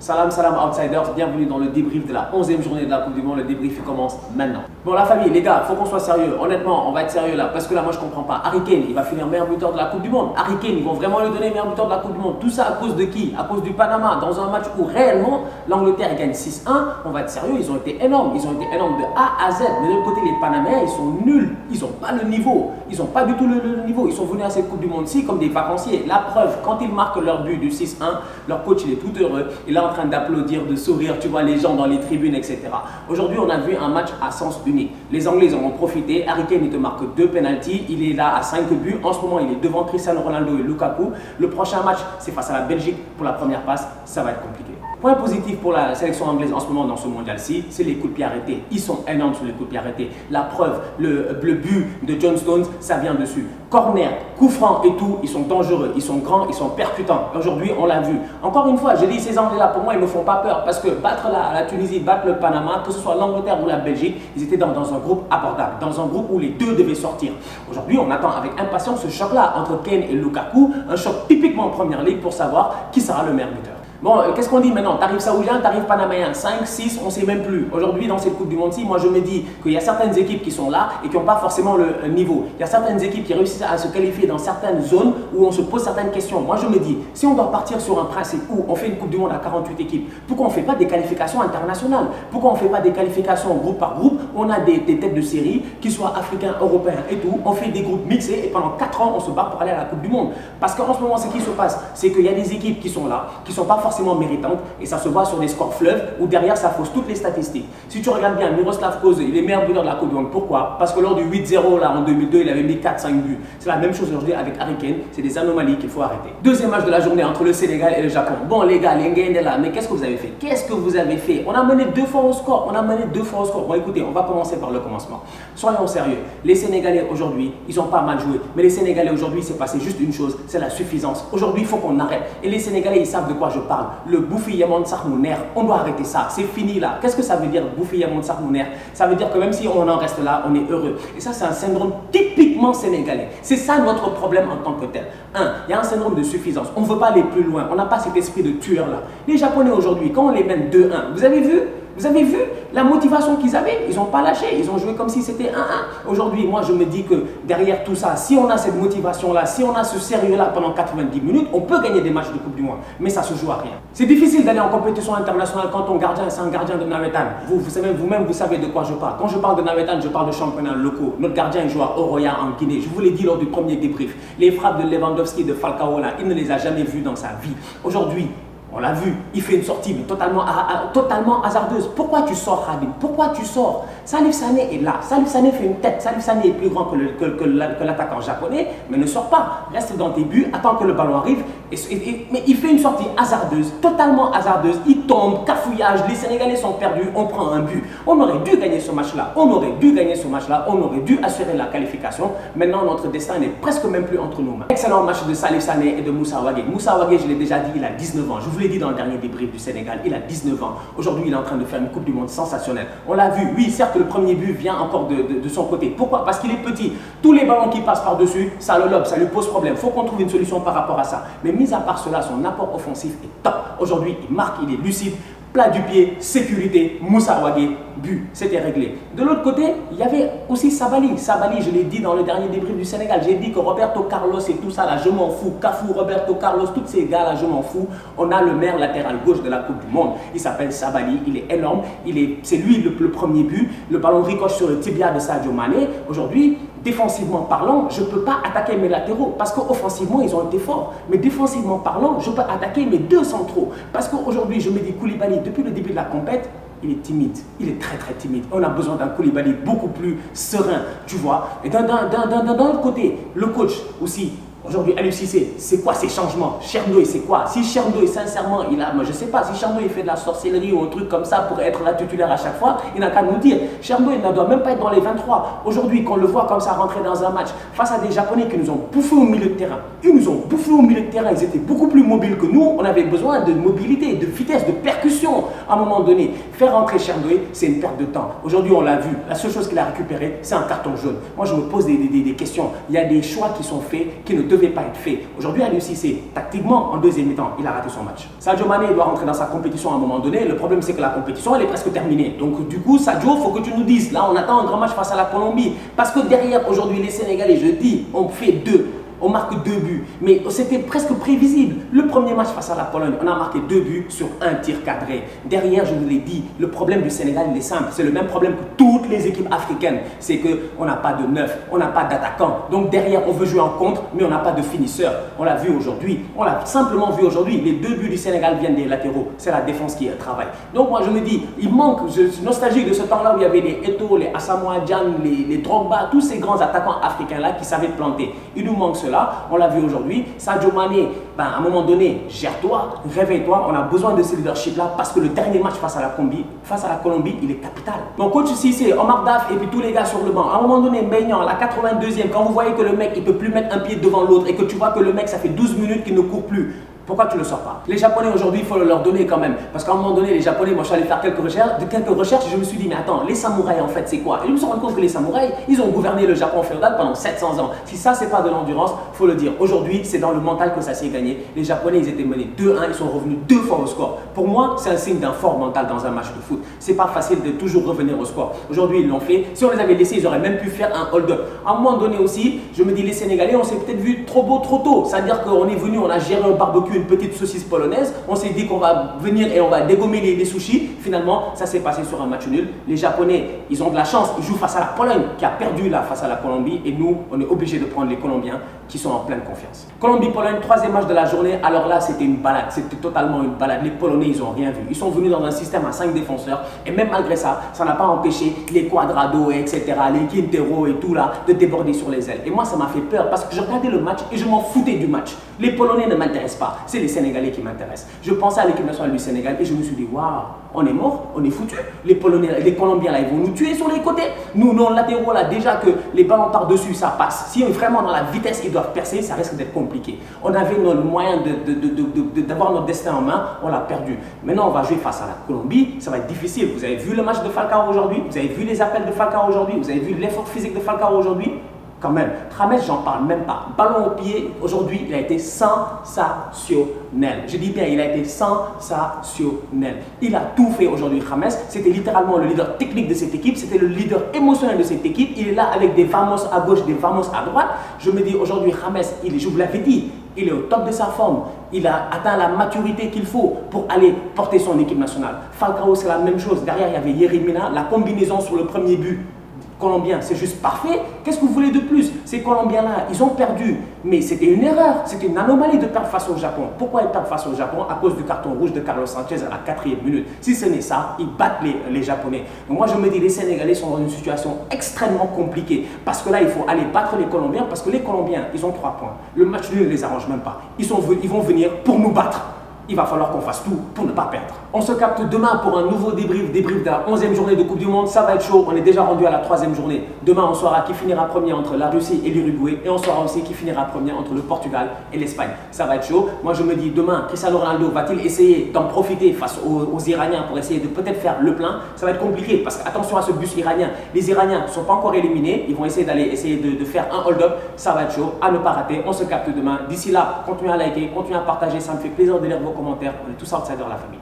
Salam, salam outsiders, bienvenue dans le débrief de la 11e journée de la Coupe du Monde. Le débrief commence maintenant. Bon la famille, les gars, faut qu'on soit sérieux. Honnêtement, on va être sérieux là, parce que là moi je comprends pas. Harry Kane, il va finir meilleur buteur de la Coupe du Monde. Harry Kane, ils vont vraiment lui donner meilleur buteur de la Coupe du Monde. Tout ça à cause de qui? À cause du Panama, dans un match où réellement l'Angleterre gagne 6-1. On va être sérieux, ils ont été énormes. Ils ont été énormes de A à Z. Mais de l'autre côté, les Panaméens, ils sont nuls. Ils n'ont pas le niveau. Ils n'ont pas du tout le niveau. Ils sont venus à cette Coupe du Monde-ci comme des vacanciers. La preuve, quand ils marquent leur but du 6-1, leur coach il est tout heureux. Il est en train d'applaudir, de sourire, tu vois les gens dans les tribunes, etc. Aujourd'hui, on a vu un match à sens unique. Les Anglais en ont profité. Harry Kane, il te marque 2 pénaltys. Il est là à 5 buts. En ce moment, il est devant Cristiano Ronaldo et Lukaku. Le prochain match, c'est face à la Belgique pour la première passe. Ça va être compliqué. Point positif pour la sélection anglaise en ce moment dans ce mondial-ci, c'est les coups de pied arrêtés. Ils sont énormes sur les coups de pied arrêtés. La preuve, le but de John Stones, ça vient dessus. Corner, coup franc et tout, ils sont dangereux, ils sont grands, ils sont percutants. Aujourd'hui, on l'a vu. Encore une fois, je dis ces Anglais-là, pour moi, ils ne me font pas peur parce que battre la Tunisie, battre le Panama, que ce soit l'Angleterre ou la Belgique, ils étaient dans un groupe abordable, dans un groupe où les deux devaient sortir. Aujourd'hui, on attend avec impatience ce choc-là entre Kane et Lukaku, un choc typiquement en première ligue pour savoir qui sera le meilleur buteur. Bon, qu'est-ce qu'on dit maintenant? T'arrives saoudien, t'arrives panaméen, 5, 6, on ne sait même plus. Aujourd'hui, dans cette Coupe du Monde-ci, moi je me dis qu'il y a certaines équipes qui sont là et qui n'ont pas forcément le niveau. Il y a certaines équipes qui réussissent à se qualifier dans certaines zones où on se pose certaines questions. Moi je me dis, si on doit partir sur un principe où on fait une Coupe du Monde à 48 équipes, pourquoi on ne fait pas des qualifications internationales? Pourquoi on ne fait pas des qualifications groupe par groupe? On a des têtes de série, qui soient africains, européens et tout. On fait des groupes mixés et pendant 4 ans, on se bat pour aller à la Coupe du Monde. Parce qu'en ce moment, ce qui se passe, c'est qu'il y a des équipes qui sont là, qui ne sont pas forcément méritantes. Et ça se voit sur des scores fleuves où derrière ça fausse toutes les statistiques. Si tu regardes bien, Miroslav Klose, il est meilleur buteur de la Coupe du Monde. Pourquoi? Parce que lors du 8-0 là en 2002, il avait mis 4-5 buts. C'est la même chose aujourd'hui avec Harry Kane. C'est des anomalies qu'il faut arrêter. Deuxième match de la journée entre le Sénégal et le Japon. Bon les gars, les Ngaïndé là, mais qu'est-ce que vous avez fait? Qu'est-ce que vous avez fait? On a mené 2 fois au score. Bon écoutez, on va commencer par le commencement. Soyons sérieux. Les Sénégalais aujourd'hui, ils ont pas mal joué. Mais les Sénégalais aujourd'hui, c'est passé juste une chose, c'est la suffisance. Aujourd'hui, il faut qu'on arrête. Et les Sénégalais, ils savent de quoi je parle. Le bouffi on doit arrêter ça, c'est fini là. Qu'est-ce que ça veut dire bouffer Yamoun Sarmouner? Ça veut dire que même si on en reste là, on est heureux. Et ça, c'est un syndrome typiquement sénégalais. C'est ça notre problème en tant que tel. Il y a un syndrome de suffisance. On ne veut pas aller plus loin. On n'a pas cet esprit de tueur là. Les Japonais aujourd'hui, quand on les mène 2-1, vous avez vu la motivation qu'ils avaient? Ils n'ont pas lâché. Ils ont joué comme si c'était 1-1. Aujourd'hui, moi, je me dis que derrière tout ça, si on a cette motivation-là, si on a ce sérieux-là pendant 90 minutes, on peut gagner des matchs de Coupe du Monde. Mais ça se joue à rien. C'est difficile d'aller en compétition internationale quand ton gardien, c'est un gardien de Navetan. Vous-même, vous savez de quoi je parle. Quand je parle de Navetan, je parle de championnats locaux. Notre gardien, il joue à Oroya en Guinée. Je vous l'ai dit lors du premier débrief. Les frappes de Lewandowski, de Falcao, là, il ne les a jamais vues dans sa vie. Aujourd'hui, on l'a vu, il fait une sortie mais totalement hasardeuse. Pourquoi tu sors, Khadim? Pourquoi tu sors? Salif Sané est là. Salif Sané fait une tête. Salif Sané est plus grand que l'attaquant japonais, mais ne sort pas. Reste dans tes buts, attends que le ballon arrive. Mais il fait une sortie hasardeuse, totalement hasardeuse. Il tombe, cafouillage, les Sénégalais sont perdus, on prend un but. On aurait dû gagner ce match-là. On aurait dû assurer la qualification. Maintenant, notre destin n'est presque même plus entre nos mains. Excellent match de Salif Sané et de Moussa Wagué. Moussa Wagué, je l'ai déjà dit, il a 19 ans. Je vous l'ai dit dans le dernier débrief du Sénégal, il a 19 ans. Aujourd'hui, il est en train de faire une Coupe du Monde sensationnelle. On l'a vu, oui, certes, le premier but vient encore de son côté. Pourquoi? Parce qu'il est petit. Tous les ballons qui passent par-dessus, ça le lobe, ça lui pose problème. Il faut qu'on trouve une solution par rapport à ça. Mais mis à part cela, son apport offensif est top. Aujourd'hui, il marque, il est lucide. Plat du pied, sécurité, Moussa Wagué, but, c'était réglé. De l'autre côté, il y avait aussi Sabali. Sabali, je l'ai dit dans le dernier débrief du Sénégal, j'ai dit que Roberto Carlos et tout ça là, je m'en fous. Cafou, Roberto Carlos, tous ces gars là, je m'en fous. On a le meilleur latéral gauche de la Coupe du Monde. Il s'appelle Sabali, il est énorme. C'est lui le premier but. Le ballon ricoche sur le tibia de Sadio Mané. Aujourd'hui, défensivement parlant, je ne peux pas attaquer mes latéraux parce qu'offensivement, ils ont été forts. Mais défensivement parlant, je peux attaquer mes 2 centraux. Parce qu'aujourd'hui, je me dis Koulibaly, depuis le début de la compète, il est timide. Il est très très timide. On a besoin d'un Koulibaly beaucoup plus serein, tu vois. Et d'un autre côté, le coach aussi. Aujourd'hui, Aliou Cissé, c'est quoi ces changements? Chernoy, c'est quoi? Si Chernoy, sincèrement, moi je sais pas, si Chernoy fait de la sorcellerie ou un truc comme ça pour être la titulaire à chaque fois, il n'a qu'à nous dire. Chernoy ne doit même pas être dans les 23. Aujourd'hui, quand on le voit comme ça rentrer dans un match face à des Japonais qui nous ont bouffé au milieu de terrain, ils étaient beaucoup plus mobiles que nous. On avait besoin de mobilité, de vitesse, de percussion à un moment donné. Faire rentrer Chernoy, c'est une perte de temps. Aujourd'hui, on l'a vu. La seule chose qu'il a récupéré, c'est un carton jaune. Moi, je me pose des questions. Il y a des choix qui sont faits qui ne te devait pas être fait. Aujourd'hui, Aliou Cissé, tactiquement, en deuxième mi-temps, il a raté son match. Sadio Mané doit rentrer dans sa compétition à un moment donné. Le problème, c'est que la compétition, elle est presque terminée. Donc, du coup, Sadio, il faut que tu nous dises. Là, on attend un grand match face à la Colombie. Parce que derrière, aujourd'hui, les Sénégalais, je dis, on fait 2. On marque 2 buts, mais c'était presque prévisible. Le premier match face à la Pologne, on a marqué 2 buts sur un tir cadré. Derrière, je vous l'ai dit, le problème du Sénégal, il est simple. C'est le même problème que toutes les équipes africaines. C'est qu'on n'a pas de neuf, on n'a pas d'attaquant. Donc derrière, on veut jouer en contre, mais on n'a pas de finisseur. On l'a vu aujourd'hui. On l'a simplement vu aujourd'hui. Les 2 buts du Sénégal viennent des latéraux. C'est la défense qui travaille. Donc moi, je me dis, il manque, je suis nostalgique de ce temps-là où il y avait les Eto'o, les Asamoah Gyan, les Drogba, tous ces grands attaquants africains-là qui savaient planter. Il nous manque cela, on l'a vu aujourd'hui. Sadio Mané, à un moment donné, gère-toi, réveille-toi. On a besoin de ce leadership-là parce que le dernier match face à la Colombie, il est capital. Donc, coach Cissé, Omar Daf et puis tous les gars sur le banc, à un moment donné, Maignan, à la 82e, quand vous voyez que le mec, il ne peut plus mettre un pied devant l'autre et que tu vois que le mec, ça fait 12 minutes qu'il ne court plus. Pourquoi tu ne le sors pas? Les Japonais aujourd'hui, il faut leur donner quand même. Parce qu'à un moment donné, les Japonais, moi je suis allé faire quelques recherches et je me suis dit, mais attends, les samouraïs en fait, c'est quoi? Et je me suis rendu compte que les samouraïs, ils ont gouverné le Japon féodal pendant 700 ans. Si ça, c'est pas de l'endurance, il faut le dire. Aujourd'hui, c'est dans le mental que ça s'est gagné. Les Japonais, ils étaient menés 2-1, ils sont revenus 2 fois au score. Pour moi, c'est un signe d'un fort mental dans un match de foot. C'est pas facile de toujours revenir au score. Aujourd'hui, ils l'ont fait. Si on les avait laissés, ils auraient même pu faire un hold-up. À un moment donné aussi, je me dis, les Sénégalais, on s'est peut-être vu trop beau, trop tôt. C'est-à-dire qu'on est venu, on a géré un barbecue, une petite saucisse polonaise, on s'est dit qu'on va venir et on va dégommer les sushis. Finalement, ça s'est passé sur un match nul. Les Japonais, ils ont de la chance, ils jouent face à la Pologne qui a perdu là face à la Colombie et nous, on est obligé de prendre les Colombiens qui sont en pleine confiance. Colombie-Pologne, 3e match de la journée. Alors là, c'était une balade, c'était totalement une balade. Les Polonais, ils n'ont rien vu. Ils sont venus dans un système à 5 défenseurs et même malgré ça, ça n'a pas empêché les Cuadrado, etc., les Quintero et tout là, de déborder sur les ailes. Et moi, ça m'a fait peur parce que je regardais le match et je m'en foutais du match. Les Polonais ne m'intéressent pas, c'est les Sénégalais qui m'intéressent. Je pensais à l'équipe nationale du Sénégal et je me suis dit, waouh, on est mort, on est foutu. Les Polonais, les Colombiens là, ils vont nous tuer sur les côtés. Nous, non latéraux là, déjà que les ballons par-dessus, ça passe. Si vraiment dans la vitesse, ils doivent percer, ça risque d'être compliqué. On avait notre moyen d'avoir notre destin en main, on l'a perdu. Maintenant, on va jouer face à la Colombie, ça va être difficile. Vous avez vu le match de Falcao aujourd'hui, vous avez vu les appels de Falcao aujourd'hui, vous avez vu l'effort physique de Falcao aujourd'hui. Quand même, James, j'en parle même pas. Ballon au pied, aujourd'hui, il a été sensationnel. Je dis bien, il a été sensationnel. Il a tout fait aujourd'hui, James. C'était littéralement le leader technique de cette équipe. C'était le leader émotionnel de cette équipe. Il est là avec des vamos à gauche, des vamos à droite. Je me dis aujourd'hui, James, je vous l'avais dit, il est au top de sa forme. Il a atteint la maturité qu'il faut pour aller porter son équipe nationale. Falcao, c'est la même chose. Derrière, il y avait Yerry Mina. La combinaison sur le premier but Colombien, c'est juste parfait. Qu'est-ce que vous voulez de plus? Ces Colombiens-là, ils ont perdu. Mais c'était une erreur, c'était une anomalie de perdre face au Japon. Pourquoi ils perdent face au Japon? À cause du carton rouge de Carlos Sanchez à la 4e minute. Si ce n'est ça, ils battent les Japonais. Donc moi, je me dis, les Sénégalais sont dans une situation extrêmement compliquée. Parce que là, il faut aller battre les Colombiens. Parce que les Colombiens, ils ont 3 points. Le match nul ne les arrange même pas. Ils vont venir pour nous battre. Il va falloir qu'on fasse tout pour ne pas perdre. On se capte demain pour un nouveau débrief de la 11e journée de Coupe du Monde. Ça va être chaud, on est déjà rendu à la 3e journée. Demain, on saura qui finira premier entre la Russie et l'Uruguay. Et on saura aussi qui finira premier entre le Portugal et l'Espagne. Ça va être chaud. Moi, je me dis, demain, Cristiano Ronaldo va-t-il essayer d'en profiter face aux Iraniens pour essayer de peut-être faire le plein? Ça va être compliqué parce qu'attention à ce bus iranien. Les Iraniens ne sont pas encore éliminés. Ils vont essayer de faire un hold-up. Ça va être chaud, à ne pas rater. On se capte demain. D'ici là, continuez à liker, continuez à partager. Ça me fait plaisir de lire vos commentaires. On est tous outsiders, la famille.